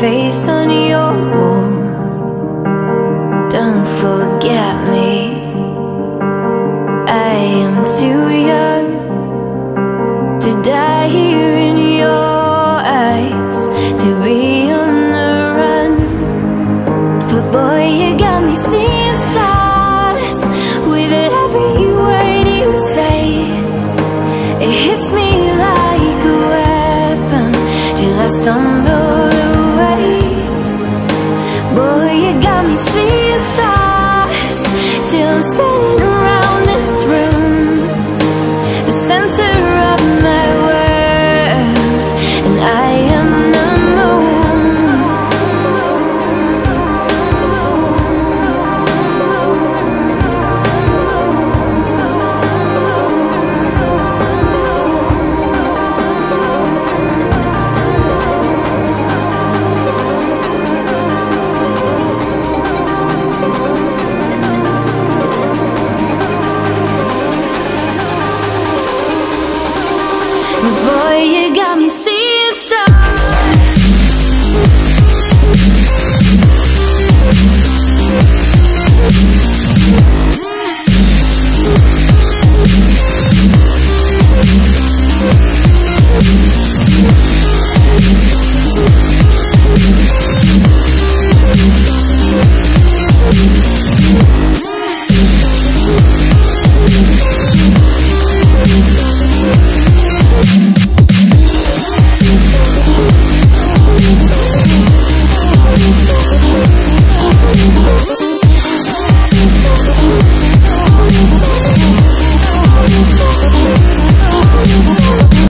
face on your wall. Don't forget me. I am too young to die here in your eyes, to be on the run. But boy, you got me seeing stars with every word you say. It hits me like a weapon till I stumble away. Boy, you got me seeing stars till I'm